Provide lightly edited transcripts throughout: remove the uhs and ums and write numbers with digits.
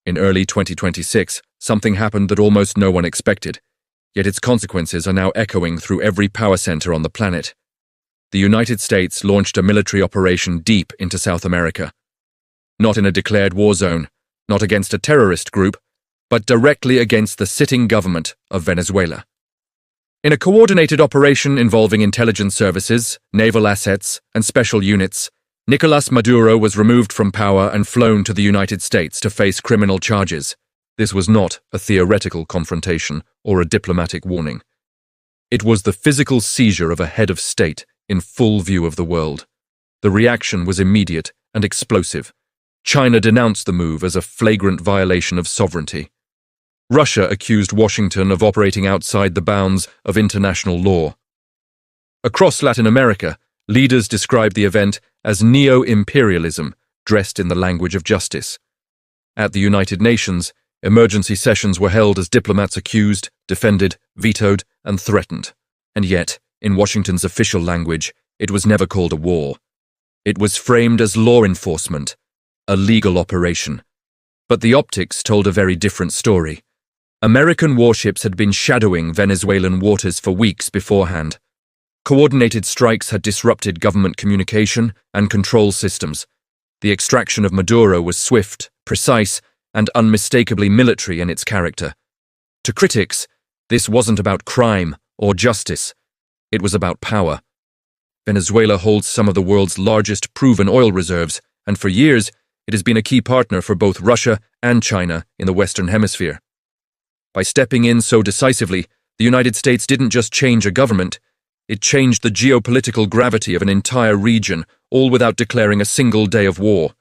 In early 2026, something happened that almost no one expected, yet its consequences are now echoing through every power center on the planet. The United States launched a military operation deep into South America. Not in a declared war zone, not against a terrorist group, but directly against the sitting government of Venezuela. In a coordinated operation involving intelligence services, naval assets, and special units, Nicolás Maduro was removed from power and flown to the United States to face criminal charges. This was not a theoretical confrontation or a diplomatic warning. It was the physical seizure of a head of state in full view of the world. The reaction was immediate and explosive. China denounced the move as a flagrant violation of sovereignty. Russia accused Washington of operating outside the bounds of international law. Across Latin America, leaders described the event as neo-imperialism, dressed in the language of justice. At the United Nations, emergency sessions were held as diplomats accused, defended, vetoed, and threatened. And yet, in Washington's official language, it was never called a war. It was framed as law enforcement, a legal operation. But the optics told a very different story. American warships had been shadowing Venezuelan waters for weeks beforehand. Coordinated strikes had disrupted government communication and control systems. The extraction of Maduro was swift, precise, and unmistakably military in its character. To critics, this wasn't about crime or justice. It was about power. Venezuela holds some of the world's largest proven oil reserves, and for years, it has been a key partner for both Russia and China in the Western Hemisphere. By stepping in so decisively, the United States didn't just change a government, it changed the geopolitical gravity of an entire region, all without declaring a single day of war.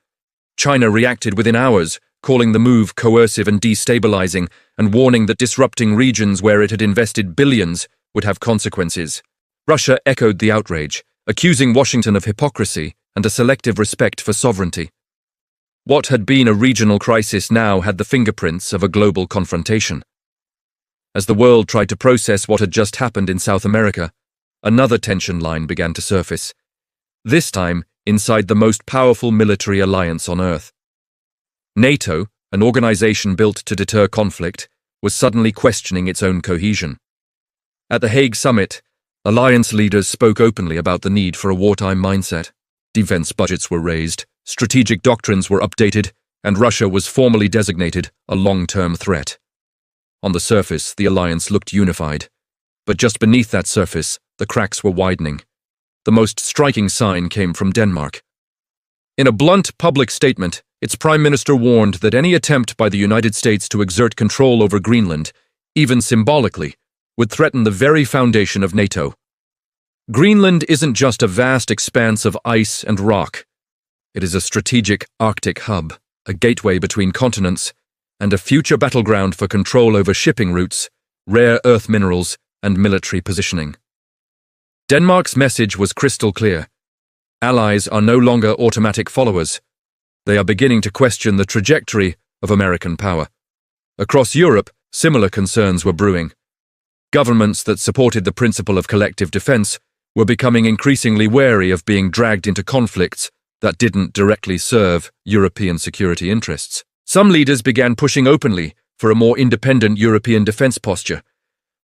China reacted within hours, calling the move coercive and destabilizing, and warning that disrupting regions where it had invested billions would have consequences. Russia echoed the outrage, accusing Washington of hypocrisy and a selective respect for sovereignty. What had been a regional crisis now had the fingerprints of a global confrontation. As the world tried to process what had just happened in South America, another tension line began to surface, this time inside the most powerful military alliance on Earth. NATO, an organization built to deter conflict, was suddenly questioning its own cohesion. At the Hague summit, alliance leaders spoke openly about the need for a wartime mindset. Defense budgets were raised, strategic doctrines were updated, and Russia was formally designated a long-term threat. On the surface, the alliance looked unified. But just beneath that surface, the cracks were widening. The most striking sign came from Denmark. In a blunt public statement, its prime minister warned that any attempt by the United States to exert control over Greenland, even symbolically, would threaten the very foundation of NATO. Greenland isn't just a vast expanse of ice and rock. It is a strategic Arctic hub, a gateway between continents, and a future battleground for control over shipping routes, rare earth minerals, and military positioning. Denmark's message was crystal clear. Allies are no longer automatic followers. They are beginning to question the trajectory of American power. Across Europe, similar concerns were brewing. Governments that supported the principle of collective defense were becoming increasingly wary of being dragged into conflicts that didn't directly serve European security interests. Some leaders began pushing openly for a more independent European defense posture,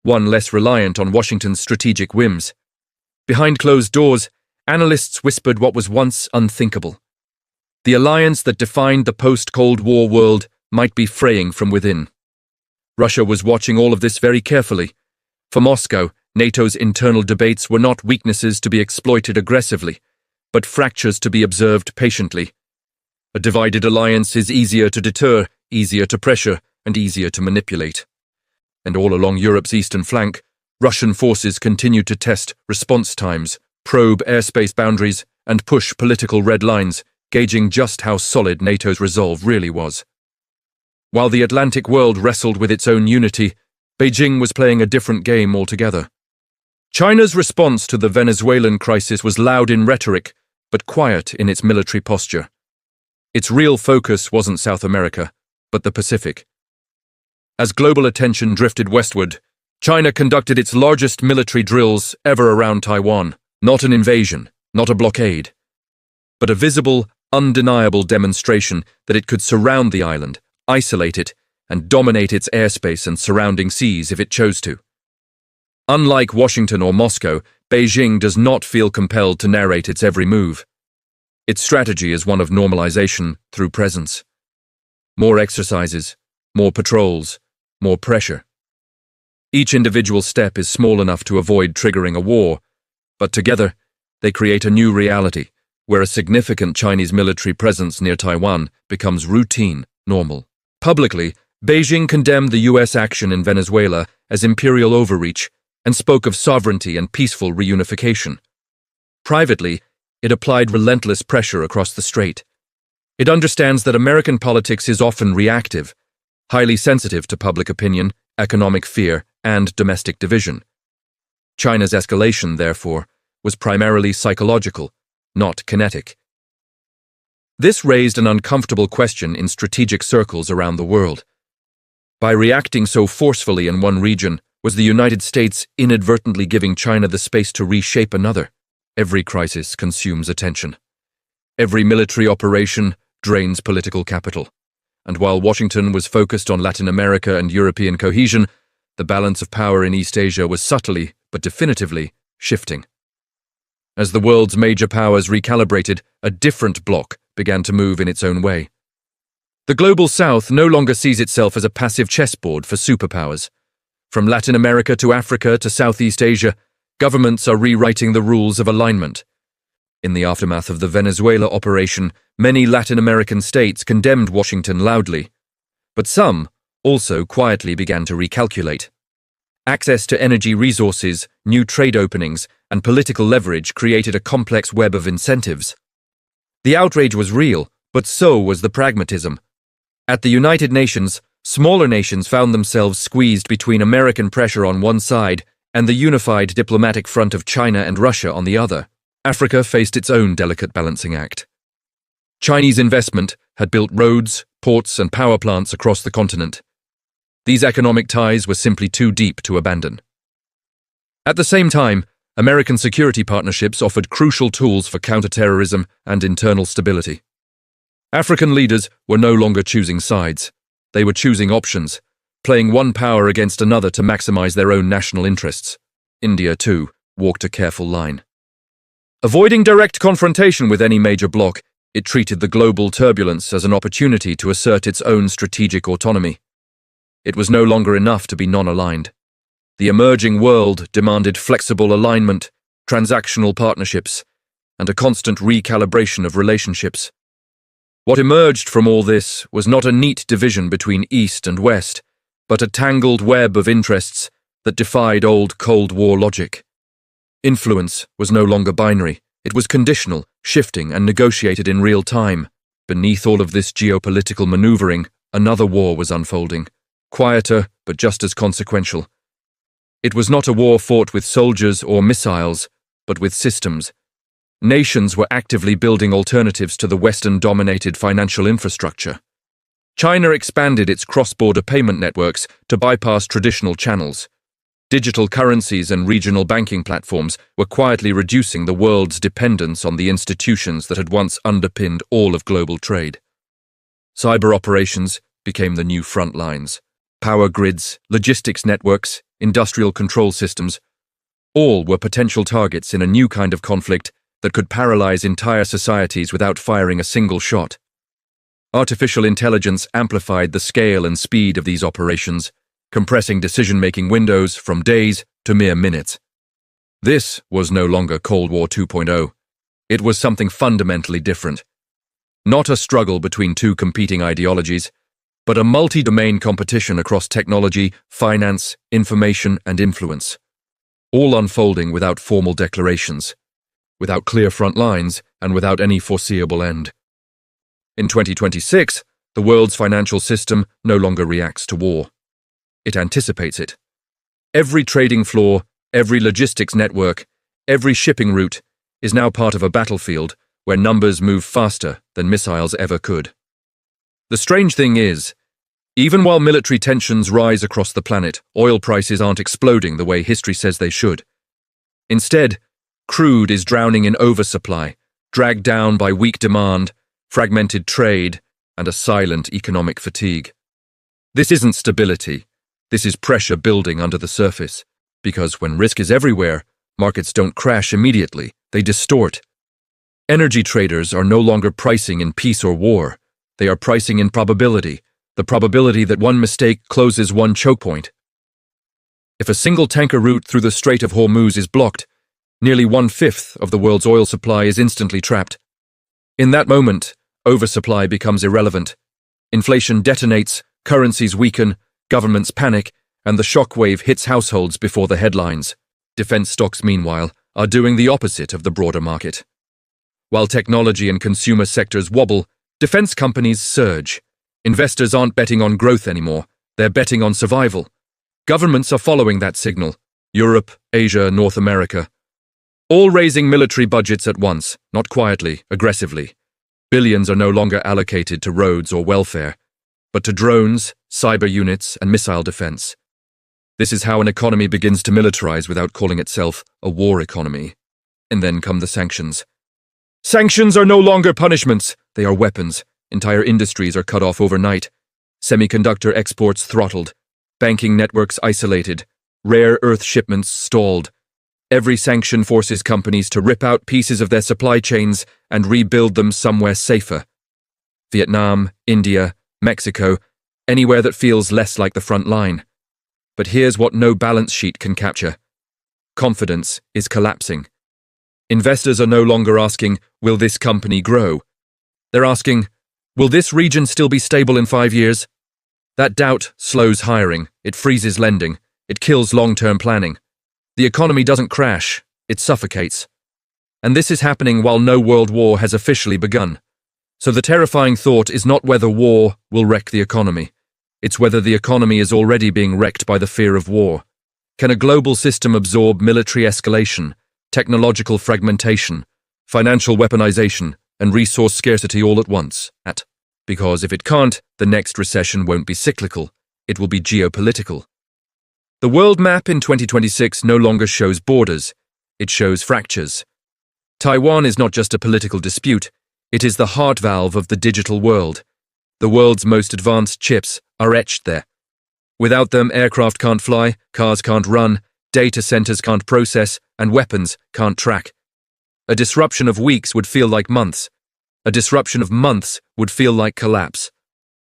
one less reliant on Washington's strategic whims. Behind closed doors, analysts whispered what was once unthinkable. The alliance that defined the post-Cold War world might be fraying from within. Russia was watching all of this very carefully. For Moscow, NATO's internal debates were not weaknesses to be exploited aggressively, but fractures to be observed patiently. A divided alliance is easier to deter, easier to pressure, and easier to manipulate. And all along Europe's eastern flank, Russian forces continued to test response times, probe airspace boundaries, and push political red lines, gauging just how solid NATO's resolve really was. While the Atlantic world wrestled with its own unity, Beijing was playing a different game altogether. China's response to the Venezuelan crisis was loud in rhetoric, but quiet in its military posture. Its real focus wasn't South America, but the Pacific. As global attention drifted westward, China conducted its largest military drills ever around Taiwan. Not an invasion, not a blockade, but a visible, undeniable demonstration that it could surround the island, isolate it, and dominate its airspace and surrounding seas if it chose to. Unlike Washington or Moscow, Beijing does not feel compelled to narrate its every move. Its strategy is one of normalization through presence. More exercises, more patrols, more pressure. Each individual step is small enough to avoid triggering a war, but together, they create a new reality, where a significant Chinese military presence near Taiwan becomes routine, normal. Publicly, Beijing condemned the US action in Venezuela as imperial overreach and spoke of sovereignty and peaceful reunification. Privately, it applied relentless pressure across the strait. It understands that American politics is often reactive, highly sensitive to public opinion, economic fear, and domestic division. China's escalation, therefore, was primarily psychological, not kinetic. This raised an uncomfortable question in strategic circles around the world. By reacting so forcefully in one region, was the United States inadvertently giving China the space to reshape another? Every crisis consumes attention. Every military operation drains political capital. And while Washington was focused on Latin America and European cohesion, the balance of power in East Asia was subtly, but definitively, shifting. As the world's major powers recalibrated, a different bloc began to move in its own way. The global South no longer sees itself as a passive chessboard for superpowers. From Latin America to Africa to Southeast Asia, governments are rewriting the rules of alignment. In the aftermath of the Venezuela operation, many Latin American states condemned Washington loudly, but some also quietly began to recalculate. Access to energy resources, new trade openings, and political leverage created a complex web of incentives. The outrage was real, but so was the pragmatism. At the United Nations, smaller nations found themselves squeezed between American pressure on one side and the unified diplomatic front of China and Russia on the other. Africa faced its own delicate balancing act. Chinese investment had built roads, ports, and power plants across the continent. These economic ties were simply too deep to abandon. At the same time, American security partnerships offered crucial tools for counterterrorism and internal stability. African leaders were no longer choosing sides. They were choosing options, playing one power against another to maximize their own national interests. India, too, walked a careful line. Avoiding direct confrontation with any major bloc, it treated the global turbulence as an opportunity to assert its own strategic autonomy. It was no longer enough to be non-aligned. The emerging world demanded flexible alignment, transactional partnerships, and a constant recalibration of relationships. What emerged from all this was not a neat division between East and West, but a tangled web of interests that defied old Cold War logic. Influence was no longer binary. It was conditional, shifting, and negotiated in real time. Beneath all of this geopolitical maneuvering, another war was unfolding, quieter but just as consequential. It was not a war fought with soldiers or missiles, but with systems. Nations were actively building alternatives to the Western-dominated financial infrastructure. China expanded its cross-border payment networks to bypass traditional channels. Digital currencies and regional banking platforms were quietly reducing the world's dependence on the institutions that had once underpinned all of global trade. Cyber operations became the new front lines. Power grids, logistics networks, industrial control systems, all were potential targets in a new kind of conflict that could paralyze entire societies without firing a single shot. Artificial intelligence amplified the scale and speed of these operations, compressing decision-making windows from days to mere minutes. This was no longer Cold War 2.0. It was something fundamentally different. Not a struggle between two competing ideologies, but a multi-domain competition across technology, finance, information, and influence, all unfolding without formal declarations, without clear front lines, and without any foreseeable end. In 2026, the world's financial system no longer reacts to war. It anticipates it. Every trading floor, every logistics network, every shipping route is now part of a battlefield where numbers move faster than missiles ever could. The strange thing is, even while military tensions rise across the planet, oil prices aren't exploding the way history says they should. Instead, crude is drowning in oversupply, dragged down by weak demand, fragmented trade, and a silent economic fatigue. This isn't stability. This is pressure building under the surface. Because when risk is everywhere, markets don't crash immediately, they distort. Energy traders are no longer pricing in peace or war. They are pricing in probability, the probability that one mistake closes one choke point. If a single tanker route through the Strait of Hormuz is blocked, nearly 1/5 of the world's oil supply is instantly trapped. In that moment, oversupply becomes irrelevant. Inflation detonates, currencies weaken, governments panic, and the shockwave hits households before the headlines. Defense stocks, meanwhile, are doing the opposite of the broader market. While technology and consumer sectors wobble, defense companies surge. Investors aren't betting on growth anymore, they're betting on survival. Governments are following that signal. Europe, Asia, North America. All raising military budgets at once, not quietly, aggressively. Billions are no longer allocated to roads or welfare, but to drones, cyber units, and missile defense. This is how an economy begins to militarize without calling itself a war economy. And then come the sanctions. Sanctions are no longer punishments, they are weapons. Entire industries are cut off overnight. Semiconductor exports throttled. Banking networks isolated. Rare earth shipments stalled. Every sanction forces companies to rip out pieces of their supply chains and rebuild them somewhere safer. Vietnam, India, Mexico, anywhere that feels less like the front line. But here's what no balance sheet can capture. Confidence is collapsing. Investors are no longer asking, will this company grow? They're asking, will this region still be stable in 5 years? That doubt slows hiring, it freezes lending, it kills long-term planning. The economy doesn't crash, it suffocates. And this is happening while no world war has officially begun. So the terrifying thought is not whether war will wreck the economy. It's whether the economy is already being wrecked by the fear of war. Can a global system absorb military escalation, technological fragmentation, financial weaponization, and resource scarcity all at once? Because if it can't, the next recession won't be cyclical, it will be geopolitical. The world map in 2026 no longer shows borders, it shows fractures. Taiwan is not just a political dispute, it is the heart valve of the digital world. The world's most advanced chips are etched there. Without them, aircraft can't fly, cars can't run, data centers can't process, and weapons can't track. A disruption of weeks would feel like months. A disruption of months would feel like collapse.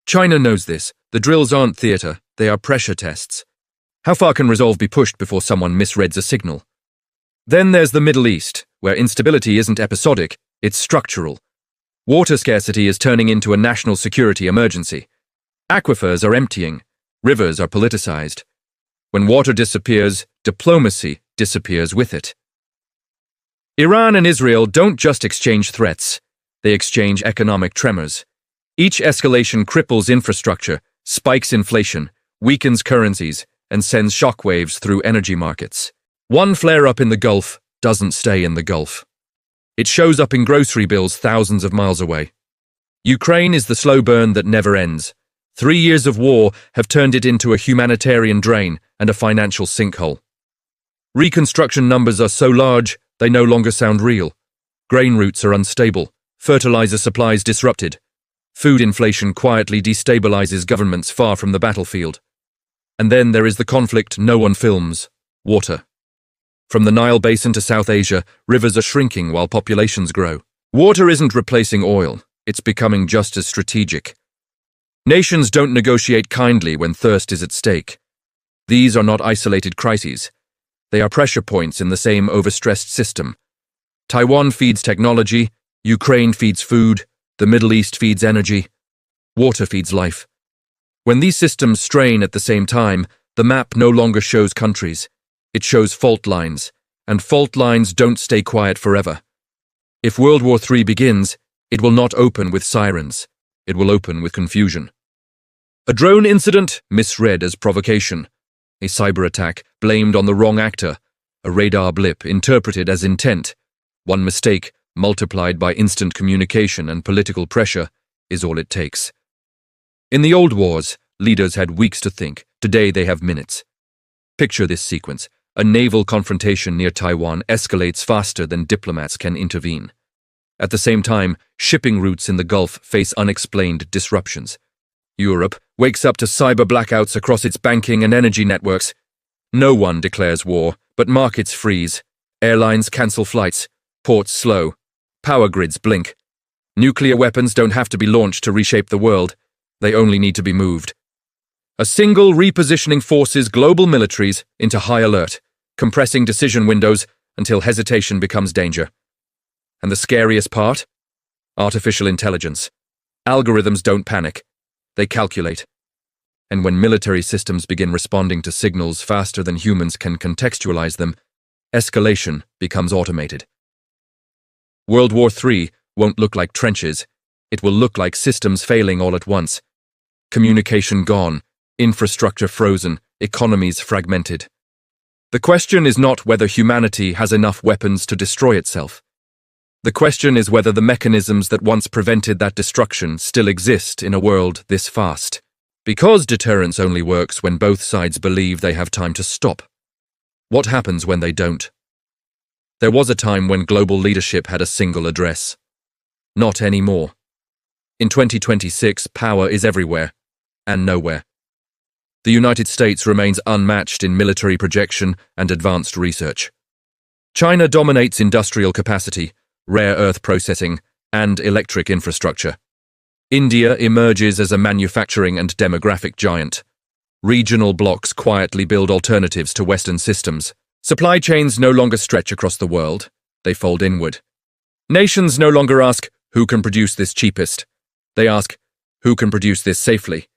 China knows this. The drills aren't theater, they are pressure tests. How far can resolve be pushed before someone misreads a signal? Then there's the Middle East, where instability isn't episodic, it's structural. Water scarcity is turning into a national security emergency. Aquifers are emptying, rivers are politicized. When water disappears, diplomacy disappears with it. Iran and Israel don't just exchange threats, they exchange economic tremors. Each escalation cripples infrastructure, spikes inflation, weakens currencies, and sends shockwaves through energy markets. One flare-up in the Gulf doesn't stay in the Gulf. It shows up in grocery bills thousands of miles away. Ukraine is the slow burn that never ends. 3 years of war have turned it into a humanitarian drain and a financial sinkhole. Reconstruction numbers are so large, they no longer sound real. Grain routes are unstable, fertilizer supplies disrupted. Food inflation quietly destabilizes governments far from the battlefield. And then there is the conflict no one films: water. From the Nile Basin to South Asia, rivers are shrinking while populations grow. Water isn't replacing oil, it's becoming just as strategic. Nations don't negotiate kindly when thirst is at stake. These are not isolated crises. They are pressure points in the same overstressed system. Taiwan feeds technology, Ukraine feeds food, the Middle East feeds energy. Water feeds life. When these systems strain at the same time, the map no longer shows countries. It shows fault lines, and fault lines don't stay quiet forever. If World War III begins, it will not open with sirens. It will open with confusion. A drone incident misread as provocation. A cyber attack blamed on the wrong actor. A radar blip interpreted as intent. One mistake, multiplied by instant communication and political pressure, is all it takes. In the old wars, leaders had weeks to think. Today they have minutes. Picture this sequence. A naval confrontation near Taiwan escalates faster than diplomats can intervene. At the same time, shipping routes in the Gulf face unexplained disruptions. Europe, wakes up to cyber blackouts across its banking and energy networks. No one declares war, but markets freeze. Airlines cancel flights. Ports slow. Power grids blink. Nuclear weapons don't have to be launched to reshape the world. They only need to be moved. A single repositioning forces global militaries into high alert, compressing decision windows until hesitation becomes danger. And the scariest part? Artificial intelligence. Algorithms don't panic. They calculate. And when military systems begin responding to signals faster than humans can contextualize them, escalation becomes automated. World War III won't look like trenches. It will look like systems failing all at once. Communication gone, infrastructure frozen, economies fragmented. The question is not whether humanity has enough weapons to destroy itself. The question is whether the mechanisms that once prevented that destruction still exist in a world this fast. Because deterrence only works when both sides believe they have time to stop. What happens when they don't? There was a time when global leadership had a single address. Not anymore. In 2026, power is everywhere and nowhere. The United States remains unmatched in military projection and advanced research. China dominates industrial capacity, rare earth processing, and electric infrastructure. India emerges as a manufacturing and demographic giant. Regional blocs quietly build alternatives to Western systems. Supply chains no longer stretch across the world, they fold inward. Nations no longer ask, who can produce this cheapest? They ask, who can produce this safely?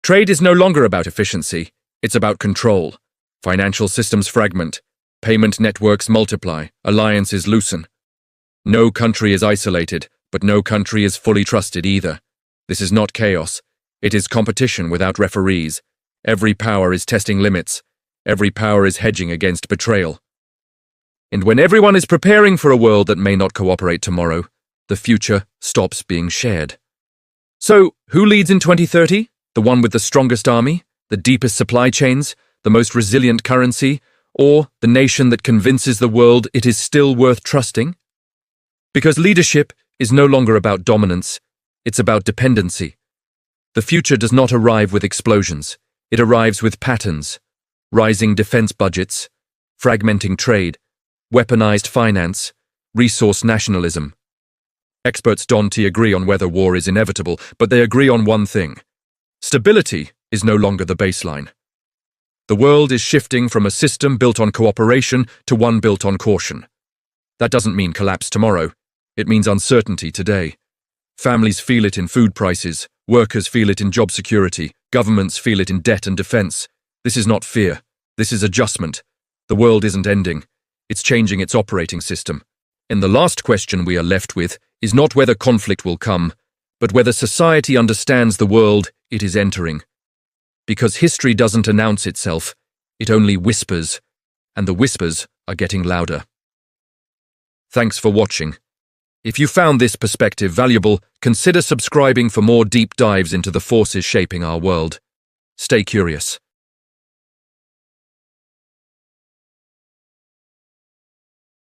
Trade is no longer about efficiency, it's about control. Financial systems fragment, payment networks multiply, alliances loosen. No country is isolated, but no country is fully trusted either. This is not chaos. It is competition without referees. Every power is testing limits. Every power is hedging against betrayal. And when everyone is preparing for a world that may not cooperate tomorrow, the future stops being shared. So, who leads in 2030? The one with the strongest army, the deepest supply chains, the most resilient currency, or the nation that convinces the world it is still worth trusting? Because leadership is no longer about dominance, it's about dependency. The future does not arrive with explosions, it arrives with patterns, rising defense budgets, fragmenting trade, weaponized finance, resource nationalism. Experts don't agree on whether war is inevitable, but they agree on one thing. Stability is no longer the baseline. The world is shifting from a system built on cooperation to one built on caution. That doesn't mean collapse tomorrow. It means uncertainty today. Families feel it in food prices, workers feel it in job security, governments feel it in debt and defense. This is not fear. This is adjustment. The world isn't ending. It's changing its operating system. And the last question we are left with is not whether conflict will come, but whether society understands the world it is entering. Because history doesn't announce itself, it only whispers, and the whispers are getting louder. Thanks for watching. If you found this perspective valuable, consider subscribing for more deep dives into the forces shaping our world. Stay curious.